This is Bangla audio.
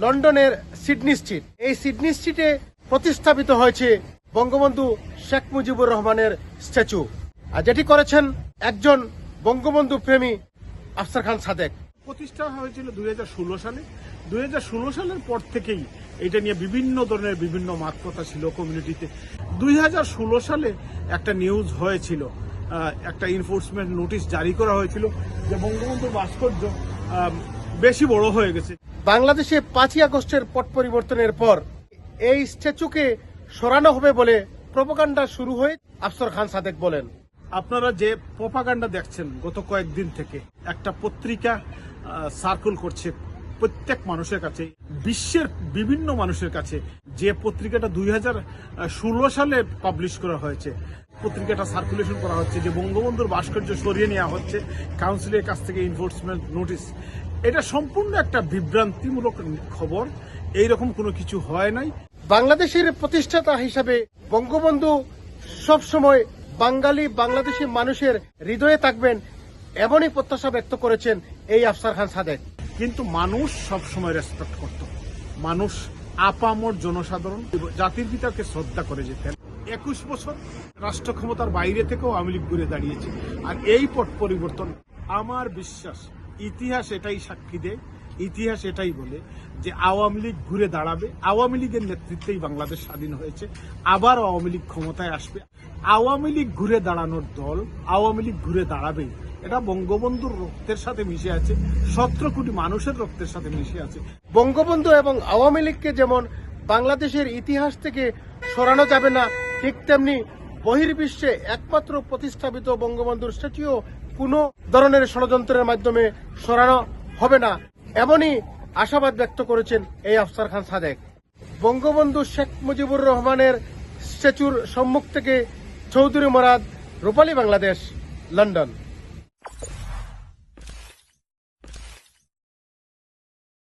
লন্ডনের সিডনি স্ট্রিট। এই সিডনি স্ট্রিটে প্রতিস্থাপিত হয়েছে বঙ্গবন্ধু শেখ মুজিবুর রহমানের স্ট্যাচু, আর যেটি করেছেন একজন বঙ্গবন্ধু প্রেমী আফসার খান সাদেক। প্রতিষ্ঠা হয়েছিল 2016 সালে। 2016 সালের পর থেকেই এটা নিয়ে বিভিন্ন ধরনের বিভিন্ন মাতকথা ছিল কমিউনিটিতে। 2016 সালে একটা নিউজ হয়েছিল, একটা এনফোর্সমেন্ট নোটিশ জারি করা হয়েছিল যে বঙ্গবন্ধুর ভাস্কর্য বেশি বড় হয়ে গেছে। বাংলাদেশে 5ই আগস্টের পট পরিবর্তনের পর এই স্ট্যাচুকে সরানো হবে বলে প্রোপাগান্ডা শুরু হয়ে আফসার খান সাদেক বলেন, আপনারা যে প্রোপাগান্ডা দেখছেন গত কয়েকদিন থেকে, একটা পত্রিকা সার্কুল করছে প্রত্যেক মানুষের কাছে, বিশ্বের বিভিন্ন মানুষের কাছে, যে পত্রিকাটা 2016 সালে পাবলিশ করা হয়েছে। পত্রিকাটা সার্কুলেশন করা হচ্ছে যে বঙ্গবন্ধুর ভাস্কর্য সরিয়ে নেওয়া হচ্ছে কাউন্সিলের কাছ থেকে এনফোর্সমেন্ট নোটিশ। এটা সম্পূর্ণ একটা বিভ্রান্তিমূলক খবর। এইরকম কোনো কিছু হয় নাই। বাংলাদেশের প্রতিষ্ঠাতা হিসাবে বঙ্গবন্ধু সবসময় বাংলাদেশি মানুষের হৃদয়ে থাকবেন, এমনই প্রত্যাশা ব্যক্ত করেছেন এই আফসার খান সাদেক। কিন্তু মানুষ সবসময় রেসপেক্ট করত। মানুষ আপামর জনসাধারণ জাতির পিতাকে শ্রদ্ধা করে যেতেন। 21 বছর রাষ্ট্র ক্ষমতার বাইরে থেকেও আওয়ামী লীগ ঘুরে দাঁড়িয়েছে। আর এই পট পরিবর্তন, আমার বিশ্বাস ইতিহাস এটাই সাক্ষী দেয়, ইতিহাস এটাই বলে যে আওয়ামী লীগ ঘুরে দাঁড়াবে। আওয়ামী লীগের নেতৃত্বেই বাংলাদেশ স্বাধীন হয়েছে, আবার আওয়ামী লীগ ক্ষমতায় আসবে। আওয়ামী লীগ ঘুরে দাঁড়ানোর দল, আওয়ামী লীগ ঘুরে দাঁড়াবে। এটা বঙ্গবন্ধুর রক্তের সাথে মিশে আছে, 17 কোটি মানুষের রক্তের সাথে মিশে আছে। বঙ্গবন্ধু এবং আওয়ামী লীগকে যেমন বাংলাদেশের ইতিহাস থেকে সরানো যাবে না, ঠিক তেমনি বহির্বিশ্বে একমাত্র প্রতিস্থাপিত বঙ্গবন্ধুর স্ট্যাচুও কোনো ধরনের ষড়যন্ত্রের মাধ্যমে সরানো হবে না, এমনই আশাবাদ ব্যক্ত করেছেন এই আফসার খান সাদেক। বঙ্গবন্ধু শেখ মুজিবুর রহমানের স্ট্যাচুর সম্মুখ থেকে চৌধুরী মোরাদ, রূপালী বাংলাদেশ, লন্ডন।